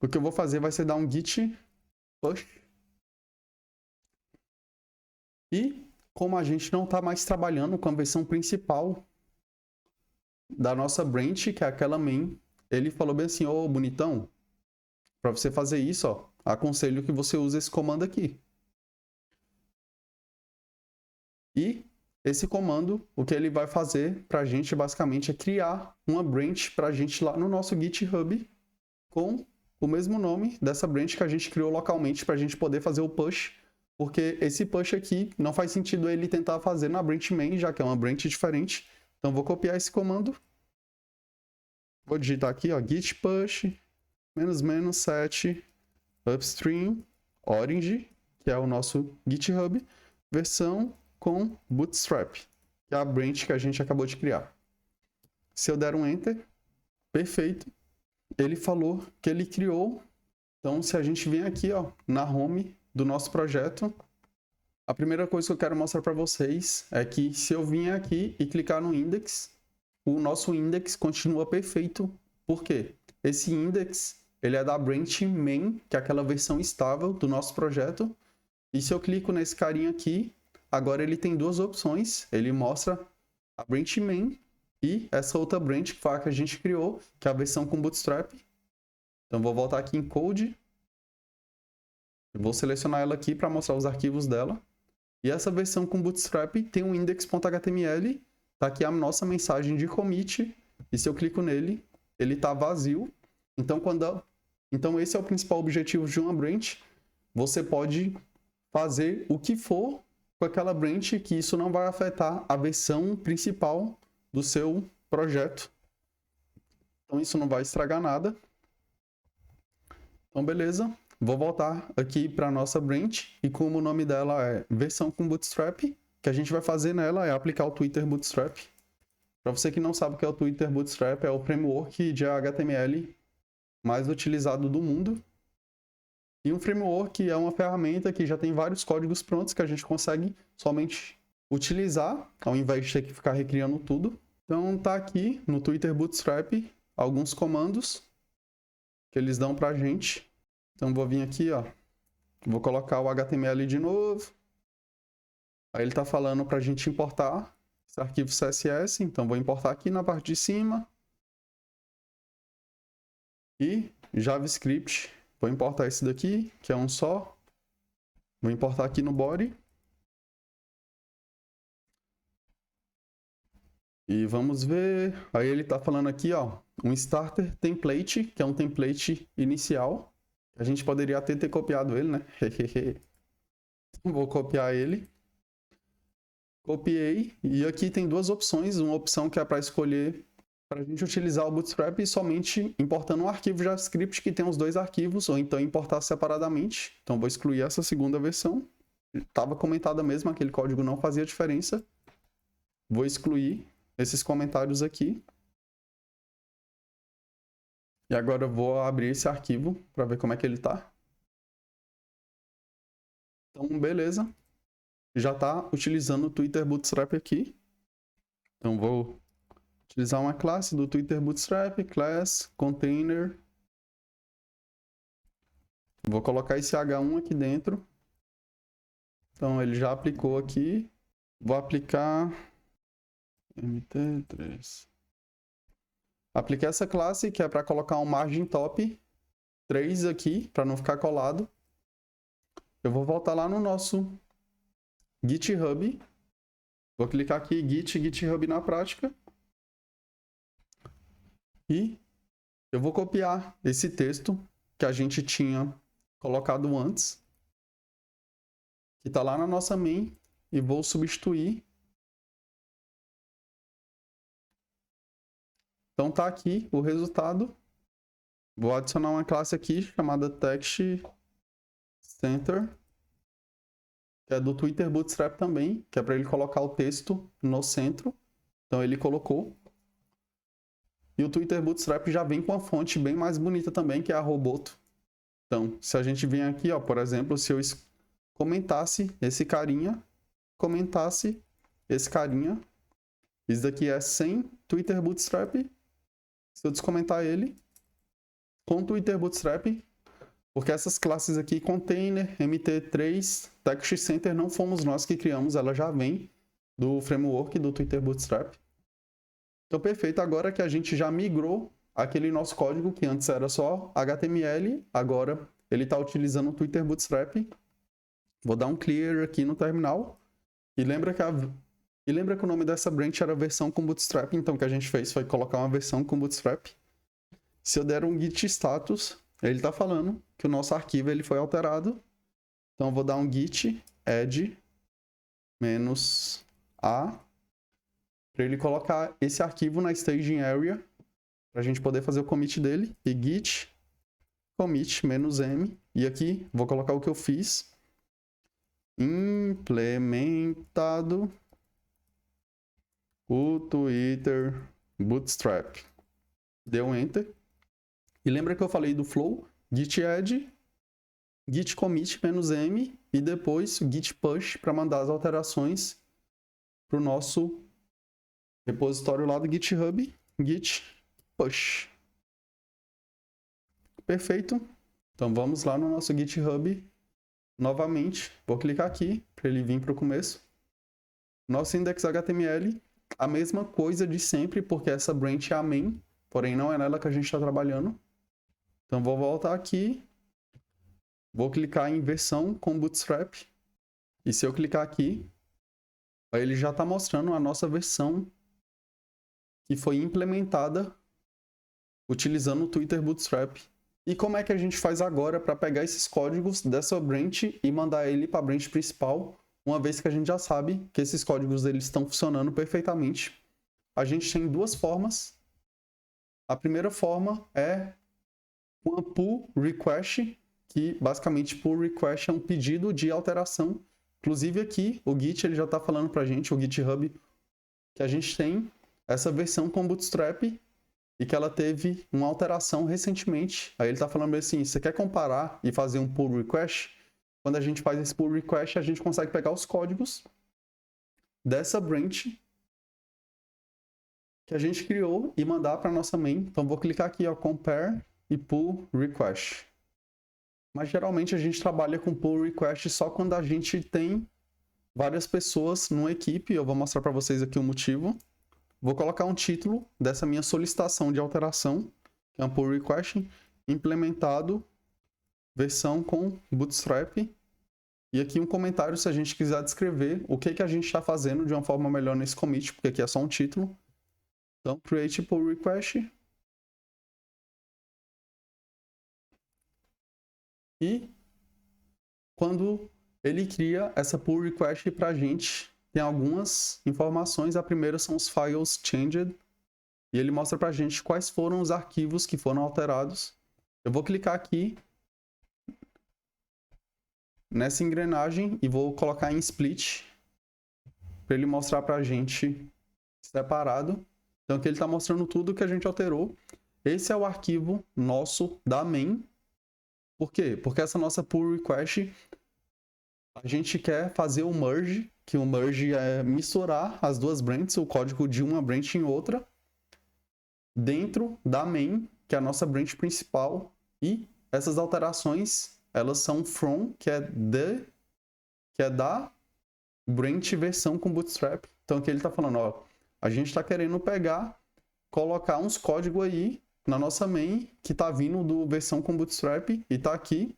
o que eu vou fazer vai ser dar um git push. E como a gente não está mais trabalhando com a versão principal da nossa branch, que é aquela main, ele falou bem assim, ô bonitão, para você fazer isso, ó, aconselho que você use esse comando aqui. E esse comando, o que ele vai fazer para a gente basicamente é criar uma branch para a gente lá no nosso GitHub com o mesmo nome dessa branch que a gente criou localmente para a gente poder fazer o push, porque esse push aqui não faz sentido ele tentar fazer na branch main, já que é uma branch diferente. Então vou copiar esse comando, vou digitar aqui, ó, git push --set upstream orange, que é o nosso GitHub, versão com Bootstrap, que é a branch que a gente acabou de criar. Se eu der um Enter, perfeito, ele falou que ele criou. Então, se a gente vem aqui, ó, na home do nosso projeto, a primeira coisa que eu quero mostrar para vocês é que se eu vir aqui e clicar no index, o nosso index continua perfeito. Por quê? Esse index, ele é da branch main, que é aquela versão estável do nosso projeto. E se eu clico nesse carinha aqui, agora ele tem duas opções. Ele mostra a branch main e essa outra branch que foi a que a gente criou, que é a versão com Bootstrap. Então vou voltar aqui em Code. Eu vou selecionar ela aqui para mostrar os arquivos dela. E essa versão com Bootstrap tem um index.html. Tá aqui a nossa mensagem de commit. E se eu clico nele, ele está vazio. Então esse é o principal objetivo de uma branch. Você pode fazer o que for com aquela branch, que isso não vai afetar a versão principal do seu projeto. Então isso não vai estragar nada. Então beleza, vou voltar aqui para a nossa branch, e como o nome dela é versão com Bootstrap, o que a gente vai fazer nela é aplicar o Twitter Bootstrap. Para você que não sabe o que é o Twitter Bootstrap, é o framework de HTML mais utilizado do mundo. E um framework é uma ferramenta que já tem vários códigos prontos que a gente consegue somente utilizar, ao invés de ter que ficar recriando tudo. Então tá aqui no Twitter Bootstrap alguns comandos que eles dão pra gente. Então vou vir aqui, ó, vou colocar o HTML de novo. Aí ele tá falando pra gente importar esse arquivo CSS, então vou importar aqui na parte de cima. E JavaScript, vou importar esse daqui, que é um só. Vou importar aqui no body. E vamos ver. Aí ele tá falando aqui, ó, um starter template, que é um template inicial. A gente poderia até ter copiado ele, né? Vou copiar ele. Copiei. E aqui tem duas opções. Uma opção que é para escolher para a gente utilizar o Bootstrap somente importando um arquivo JavaScript que tem os dois arquivos, ou então importar separadamente. Então vou excluir essa segunda versão. Estava comentada mesmo, aquele código não fazia diferença. Vou excluir esses comentários aqui. E agora eu vou abrir esse arquivo para ver como é que ele está. Então, beleza. Já está utilizando o Twitter Bootstrap aqui. Então, vou utilizar uma classe do Twitter Bootstrap, class, container. Vou colocar esse H1 aqui dentro. Então, ele já aplicou aqui. Vou aplicar MT3. Apliquei essa classe, que é para colocar um margin top 3 aqui, para não ficar colado. Eu vou voltar lá no nosso GitHub. Vou clicar aqui, GitHub na prática. E eu vou copiar esse texto que a gente tinha colocado antes, que está lá na nossa main, e vou substituir. Então tá aqui o resultado. Vou adicionar uma classe aqui chamada TextCenter, que é do Twitter Bootstrap também, que é para ele colocar o texto no centro. Então ele colocou. E o Twitter Bootstrap já vem com a fonte bem mais bonita também, que é a Roboto. Então, se a gente vir aqui, ó, por exemplo, se eu comentasse esse carinha, isso daqui é sem Twitter Bootstrap. Se eu descomentar ele, com Twitter Bootstrap, porque essas classes aqui, Container, MT3, TextCenter, não fomos nós que criamos, ela já vem do framework do Twitter Bootstrap. Então, perfeito. Agora que a gente já migrou aquele nosso código, que antes era só HTML, agora ele está utilizando o Twitter Bootstrap. Vou dar um clear aqui no terminal. E lembra que o nome dessa branch era versão com Bootstrap, então o que a gente fez foi colocar uma versão com Bootstrap. Se eu der um git status, ele está falando que o nosso arquivo ele foi alterado. Então eu vou dar um git add -a para ele colocar esse arquivo na staging area, para a gente poder fazer o commit dele. E git commit -m. E aqui vou colocar o que eu fiz. Implementado o Twitter Bootstrap. Deu um enter. E lembra que eu falei do flow? Git add, git commit -m e depois o git push para mandar as alterações para o nosso repositório lá do GitHub, git push. Perfeito. Então vamos lá no nosso GitHub novamente. Vou clicar aqui para ele vir para o começo. Nosso index.html, a mesma coisa de sempre, porque essa branch é a main, porém não é nela que a gente está trabalhando. Então vou voltar aqui, vou clicar em versão com Bootstrap, e se eu clicar aqui, aí ele já está mostrando a nossa versão que foi implementada utilizando o Twitter Bootstrap. E como é que a gente faz agora para pegar esses códigos dessa branch e mandar ele para a branch principal, uma vez que a gente já sabe que esses códigos eles estão funcionando perfeitamente? A gente tem duas formas. A primeira forma é uma pull request, que basicamente pull request é um pedido de alteração. Inclusive aqui o Git ele já está falando para a gente, o GitHub, que a gente tem essa versão com Bootstrap e que ela teve uma alteração recentemente. Aí ele está falando assim, você quer comparar e fazer um pull request? Quando a gente faz esse pull request, a gente consegue pegar os códigos dessa branch que a gente criou e mandar para a nossa main. Então vou clicar aqui, ó, compare e pull request. Mas geralmente a gente trabalha com pull request só quando a gente tem várias pessoas numa equipe. Eu vou mostrar para vocês aqui o motivo. Vou colocar um título dessa minha solicitação de alteração, que é um pull request, implementado, versão com Bootstrap. E aqui um comentário se a gente quiser descrever o que a gente está fazendo de uma forma melhor nesse commit, porque aqui é só um título. Então, create pull request. E quando ele cria essa pull request para a gente, tem algumas informações. A primeira são os files changed. E ele mostra para a gente quais foram os arquivos que foram alterados. Eu vou clicar aqui nessa engrenagem e vou colocar em split para ele mostrar para a gente separado. Então aqui ele está mostrando tudo que a gente alterou. Esse é o arquivo nosso da main. Por quê? Porque essa nossa pull request, a gente quer fazer o merge, que o merge é misturar as duas branches, o código de uma branch em outra, dentro da main, que é a nossa branch principal. E essas alterações, elas são from, que é da branch versão com Bootstrap. Então aqui ele está falando, ó, a gente está querendo colocar uns códigos aí na nossa main que está vindo do versão com Bootstrap e está aqui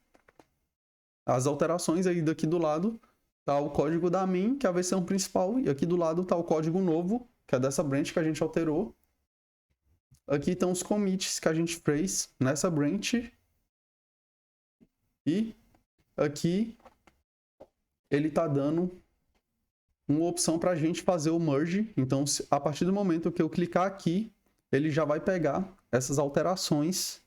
as alterações aí. Daqui do lado está o código da main, que é a versão principal, e aqui do lado está o código novo, que é dessa branch que a gente alterou. Aqui estão os commits que a gente fez nessa branch. E aqui ele está dando uma opção para a gente fazer o merge. Então, a partir do momento que eu clicar aqui, ele já vai pegar essas alterações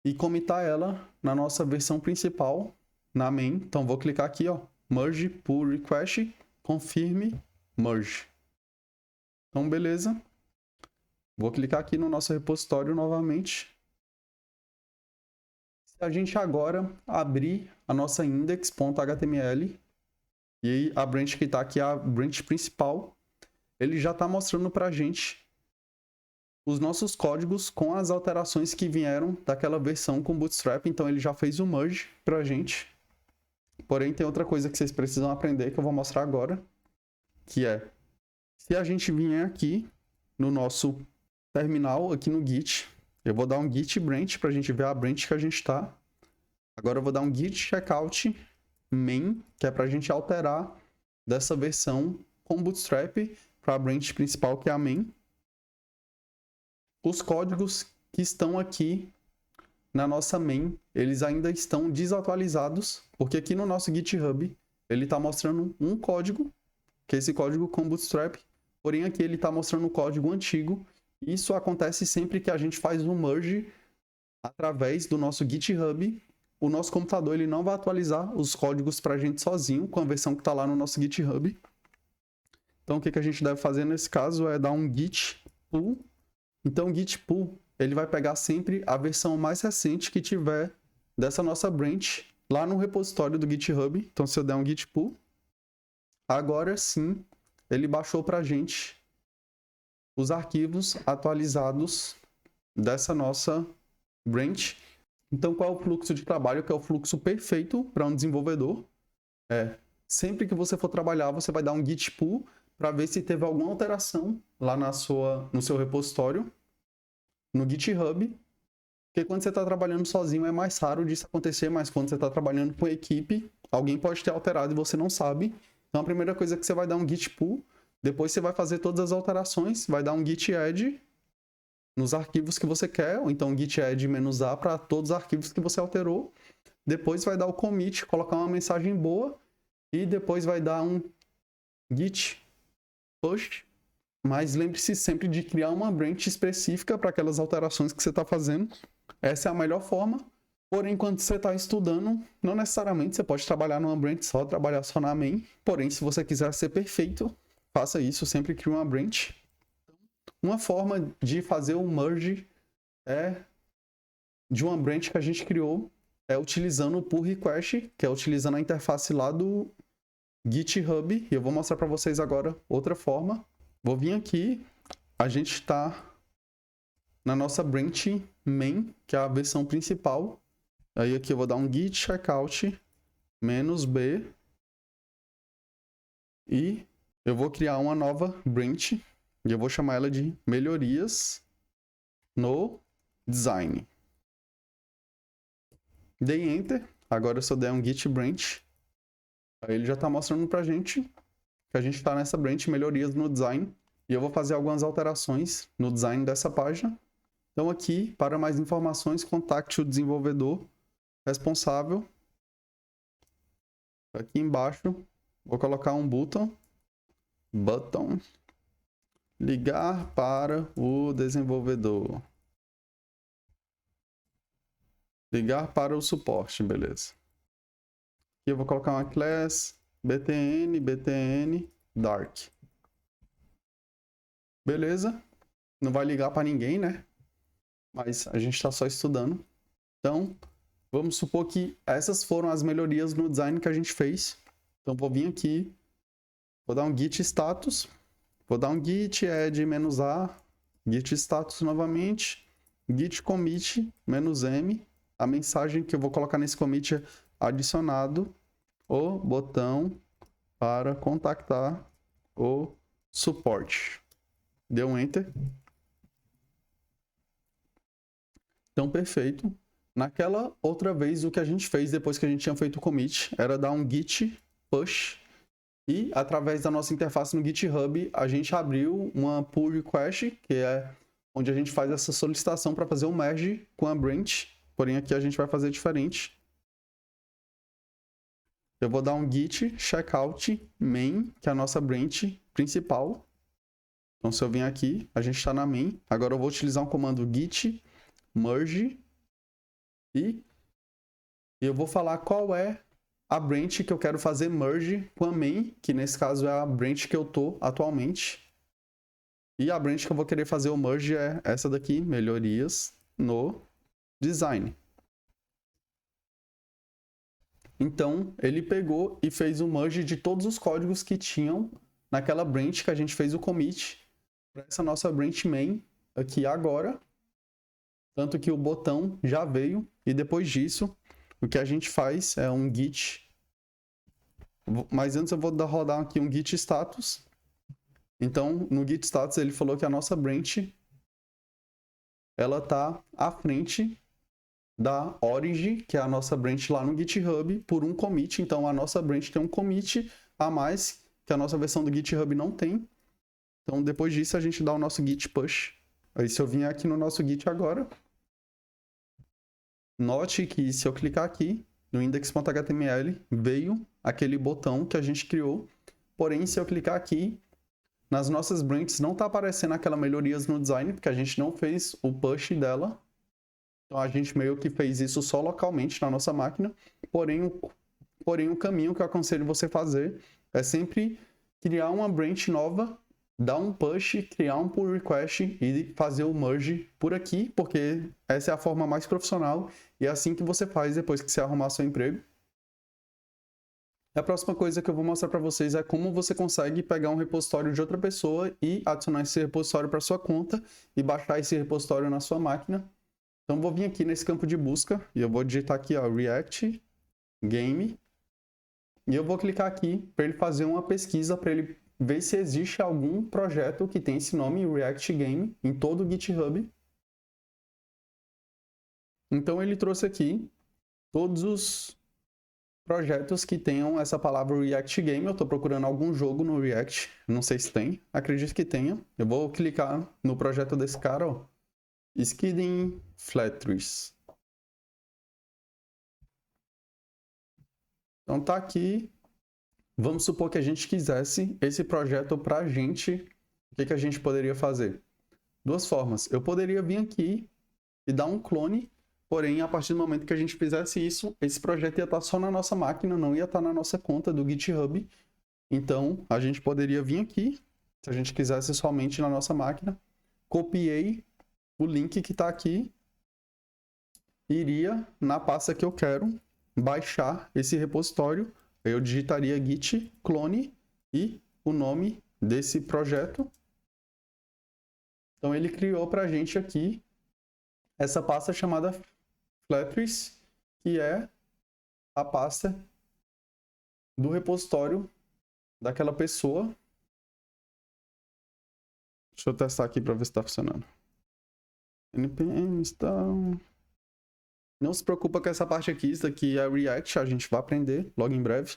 e commitar ela na nossa versão principal, na main. Então, vou clicar aqui, ó, merge pull request, confirme merge. Então, beleza. Vou clicar aqui no nosso repositório novamente. Se a gente agora abrir a nossa index.html, e aí a branch que está aqui, a branch principal, ele já está mostrando para a gente os nossos códigos com as alterações que vieram daquela versão com Bootstrap. Então ele já fez o merge para a gente. Porém, tem outra coisa que vocês precisam aprender que eu vou mostrar agora, que é, se a gente vier aqui no nosso terminal, aqui no Git, eu vou dar um git branch para a gente ver a branch que a gente está. Agora eu vou dar um git checkout main, que é para a gente alterar dessa versão com Bootstrap para a branch principal, que é a main. Os códigos que estão aqui na nossa main, eles ainda estão desatualizados, porque aqui no nosso GitHub ele está mostrando um código, que é esse código com Bootstrap, porém aqui ele está mostrando o código antigo. Isso acontece sempre que a gente faz um merge através do nosso GitHub. O nosso computador ele não vai atualizar os códigos para a gente sozinho com a versão que está lá no nosso GitHub. Então o que a gente deve fazer nesse caso é dar um git pull. Então o git pull ele vai pegar sempre a versão mais recente que tiver dessa nossa branch lá no repositório do GitHub. Então se eu der um git pull, agora sim ele baixou para a gente os arquivos atualizados dessa nossa branch. Então, qual é o fluxo de trabalho que é o fluxo perfeito para um desenvolvedor? Sempre que você for trabalhar, você vai dar um git pull para ver se teve alguma alteração lá no seu repositório, no GitHub. Porque quando você está trabalhando sozinho é mais raro disso acontecer, mas quando você está trabalhando com equipe, alguém pode ter alterado e você não sabe. Então, a primeira coisa é que você vai dar um git pull, depois você vai fazer todas as alterações, vai dar um git add nos arquivos que você quer, ou então git add -a para todos os arquivos que você alterou. Depois vai dar o commit, colocar uma mensagem boa, e depois vai dar um git push. Mas lembre-se sempre de criar uma branch específica para aquelas alterações que você está fazendo. Essa é a melhor forma. Porém, enquanto você está estudando, não necessariamente você pode trabalhar numa branch só, trabalhar só na main. Porém, se você quiser ser perfeito, faça isso, sempre crie uma branch. Uma forma de fazer o merge de uma branch que a gente criou é utilizando o pull request, que é utilizando a interface lá do GitHub. E eu vou mostrar para vocês agora outra forma. Vou vir aqui, a gente está na nossa branch main, que é a versão principal. Aí aqui eu vou dar um git checkout -b e eu vou criar uma nova branch e eu vou chamar ela de melhorias no design. Dei enter. Agora se eu der um git branch, aí ele já está mostrando pra gente que a gente está nessa branch melhorias no design. E eu vou fazer algumas alterações no design dessa página. Então aqui, para mais informações, contacte o desenvolvedor responsável. Aqui embaixo, vou colocar um button. Ligar para o desenvolvedor. Ligar para o suporte, beleza. Aqui eu vou colocar uma class btn dark. Beleza. Não vai ligar para ninguém, né? Mas a gente está só estudando. Então, vamos supor que essas foram as melhorias no design que a gente fez. Então, vou vir aqui, vou dar um git status, vou dar um git add -a, git status novamente, git commit -m. A mensagem que eu vou colocar nesse commit é adicionado o botão para contactar o suporte. Deu um enter. Então, perfeito. Naquela outra vez, o que a gente fez depois que a gente tinha feito o commit era dar um git push e, através da nossa interface no GitHub, a gente abriu uma pull request, que é onde a gente faz essa solicitação para fazer o merge com a branch, porém aqui a gente vai fazer diferente. Eu vou dar um git checkout main, que é a nossa branch principal. Então, se eu vim aqui, a gente está na main. Agora eu vou utilizar um comando git merge e eu vou falar qual é a branch que eu quero fazer merge com a main, que nesse caso é a branch que eu tô atualmente. E a branch que eu vou querer fazer o merge é essa daqui, melhorias no design. Então, ele pegou e fez o merge de todos os códigos que tinham naquela branch que a gente fez o commit para essa nossa branch main aqui agora. Tanto que o botão já veio e depois disso, o que a gente faz é um git. Mas antes eu vou rodar aqui um git status. Então, no git status ele falou que a nossa branch ela tá à frente da origin, que é a nossa branch lá no GitHub, por um commit. Então, a nossa branch tem um commit a mais que a nossa versão do GitHub não tem. Então, depois disso, a gente dá o nosso git push. Aí, se eu vier aqui no nosso git agora, note que se eu clicar aqui no index.html, veio aquele botão que a gente criou. Porém, se eu clicar aqui, nas nossas branches não está aparecendo aquela melhorias no design, porque a gente não fez o push dela. Então, a gente meio que fez isso só localmente na nossa máquina. Porém, o caminho que eu aconselho você fazer é sempre criar uma branch nova, dar um push, criar um pull request e fazer o merge por aqui, porque essa é a forma mais profissional e é assim que você faz depois que você arrumar seu emprego. A próxima coisa que eu vou mostrar para vocês é como você consegue pegar um repositório de outra pessoa e adicionar esse repositório para sua conta e baixar esse repositório na sua máquina. Então, vou vir aqui nesse campo de busca e eu vou digitar aqui, ó, React Game. E eu vou clicar aqui para ele fazer uma pesquisa, para ele ver se existe algum projeto que tem esse nome, React Game, em todo o GitHub. Então, ele trouxe aqui todos os projetos que tenham essa palavra React Game. Eu estou procurando algum jogo no React, não sei se tem, acredito que tenha. Eu vou clicar no projeto desse cara, ó, Skidding Flattries. Então tá aqui. Vamos supor que a gente quisesse esse projeto para a gente. O que a gente poderia fazer? Duas formas. Eu poderia vir aqui e dar um clone, porém, a partir do momento que a gente fizesse isso, esse projeto ia estar só na nossa máquina, não ia estar na nossa conta do GitHub. Então, a gente poderia vir aqui, se a gente quisesse somente na nossa máquina, copiei o link que está aqui, iria na pasta que eu quero baixar esse repositório. Eu digitaria git clone e o nome desse projeto. Então, ele criou para a gente aqui essa pasta chamada Flattries, que é a pasta do repositório daquela pessoa. Deixa eu testar aqui para ver se está funcionando. npm install. Não se preocupa com essa parte aqui, isso aqui é React, a gente vai aprender logo em breve.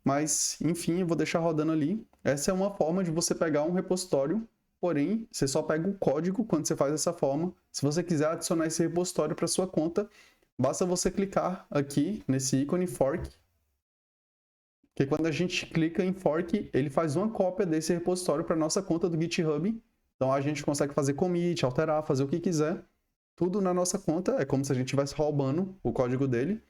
Mas, enfim, eu vou deixar rodando ali. Essa é uma forma de você pegar um repositório, porém, você só pega o código quando você faz dessa forma. Se você quiser adicionar esse repositório para sua conta, basta você clicar aqui nesse ícone fork, que quando a gente clica em fork, ele faz uma cópia desse repositório para nossa conta do GitHub. Então, a gente consegue fazer commit, alterar, fazer o que quiser. Tudo na nossa conta, é como se a gente estivesse roubando o código dele.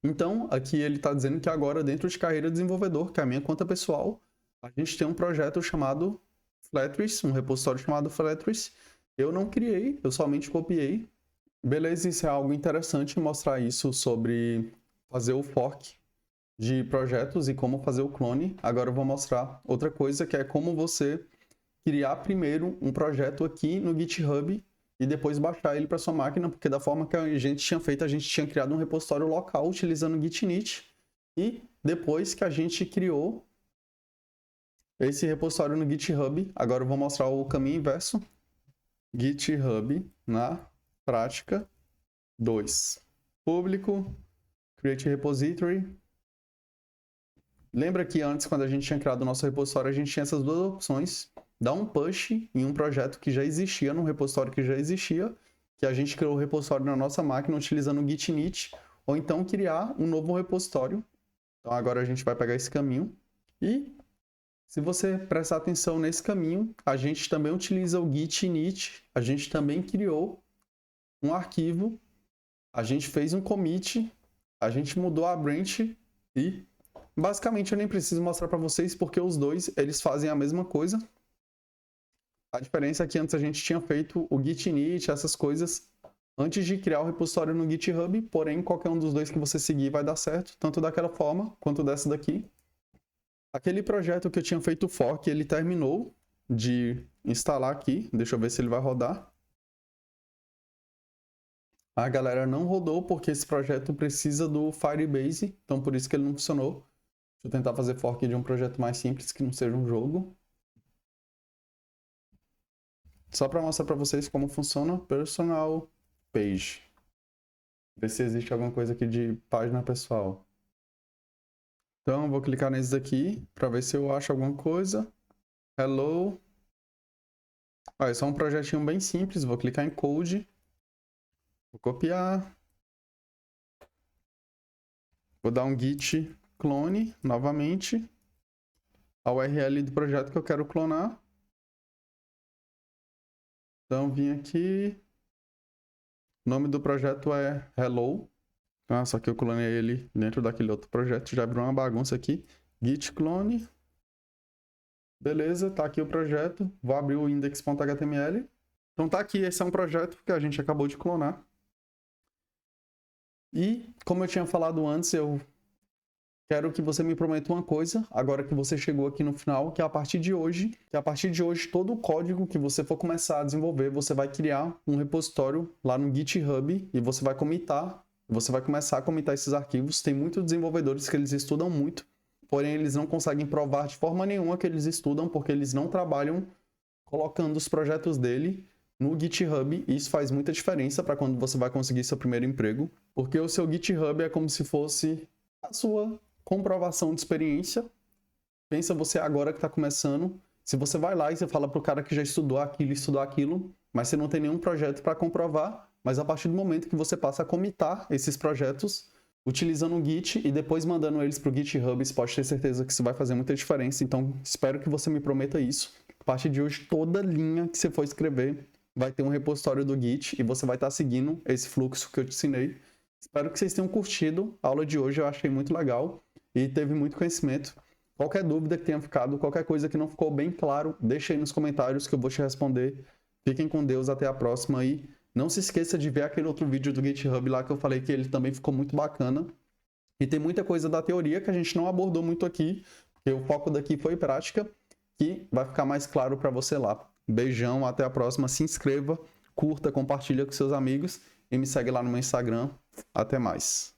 Então, aqui ele está dizendo que agora, dentro de carreira desenvolvedor, que é a minha conta pessoal, a gente tem um projeto chamado Flattries, um repositório chamado Flattries. Eu não criei, eu somente copiei. Beleza, isso é algo interessante, mostrar isso sobre fazer o fork de projetos e como fazer o clone. Agora eu vou mostrar outra coisa, que é como você criar primeiro um projeto aqui no GitHub e depois baixar ele para sua máquina, porque da forma que a gente tinha feito, a gente tinha criado um repositório local utilizando o Git-init, e depois que a gente criou esse repositório no GitHub, agora eu vou mostrar o caminho inverso. GitHub na prática 2. Público, create repository. Lembra que antes, quando a gente tinha criado o nosso repositório, a gente tinha essas duas opções. dar um push em um projeto que já existia, num repositório que já existia, que a gente criou o repositório na nossa máquina utilizando o git init, ou então criar um novo repositório. Então agora a gente vai pegar esse caminho e, se você prestar atenção nesse caminho, a gente também utiliza o git init, a gente também criou um arquivo, a gente fez um commit, a gente mudou a branch e basicamente eu nem preciso mostrar para vocês porque os dois eles fazem a mesma coisa. A diferença é que antes a gente tinha feito o git init, essas coisas, antes de criar o repositório no GitHub, porém qualquer um dos dois que você seguir vai dar certo, tanto daquela forma quanto dessa daqui. Aquele projeto que eu tinha feito o fork, ele terminou de instalar aqui, deixa eu ver se ele vai rodar. A galera não rodou porque esse projeto precisa do Firebase, então por isso que ele não funcionou. Deixa eu tentar fazer fork de um projeto mais simples, que não seja um jogo. Só para mostrar para vocês como funciona Personal Page. Ver se existe alguma coisa aqui de página pessoal. Então eu vou clicar nesse daqui para ver se eu acho alguma coisa. Hello. É só um projetinho bem simples, vou clicar em Code. Vou copiar. Vou dar um git clone novamente. A URL do projeto que eu quero clonar. Então vim aqui. O nome do projeto é Hello. Ah, só que eu clonei ele dentro daquele outro projeto. Já abriu uma bagunça aqui. Git clone. Beleza, tá aqui o projeto. Vou abrir o index.html. Então tá aqui, esse é um projeto que a gente acabou de clonar. E, como eu tinha falado antes, eu quero que você me prometa uma coisa, agora que você chegou aqui no final, que a partir de hoje, todo o código que você for começar a desenvolver, você vai criar um repositório lá no GitHub e você vai commitar, você vai começar a commitar esses arquivos. Tem muitos desenvolvedores que eles estudam muito, porém eles não conseguem provar de forma nenhuma que eles estudam, porque eles não trabalham colocando os projetos dele no GitHub, e isso faz muita diferença para quando você vai conseguir seu primeiro emprego, porque o seu GitHub é como se fosse a sua comprovação de experiência. Pensa você agora que está começando, se você vai lá e você fala para o cara que já estudou aquilo, mas você não tem nenhum projeto para comprovar, mas a partir do momento que você passa a commitar esses projetos, utilizando o Git e depois mandando eles para o GitHub, você pode ter certeza que isso vai fazer muita diferença. Então, espero que você me prometa isso. A partir de hoje, toda linha que você for escrever vai ter um repositório do Git e você vai estar seguindo esse fluxo que eu te ensinei. Espero que vocês tenham curtido a aula de hoje, eu achei muito legal e teve muito conhecimento. Qualquer dúvida que tenha ficado, qualquer coisa que não ficou bem claro, deixa aí nos comentários que eu vou te responder. Fiquem com Deus, até a próxima e não se esqueça de ver aquele outro vídeo do GitHub lá que eu falei que ele também ficou muito bacana. E tem muita coisa da teoria que a gente não abordou muito aqui, porque o foco daqui foi prática, que vai ficar mais claro para você lá. Beijão, até a próxima, se inscreva, curta, compartilha com seus amigos e me segue lá no meu Instagram. Até mais.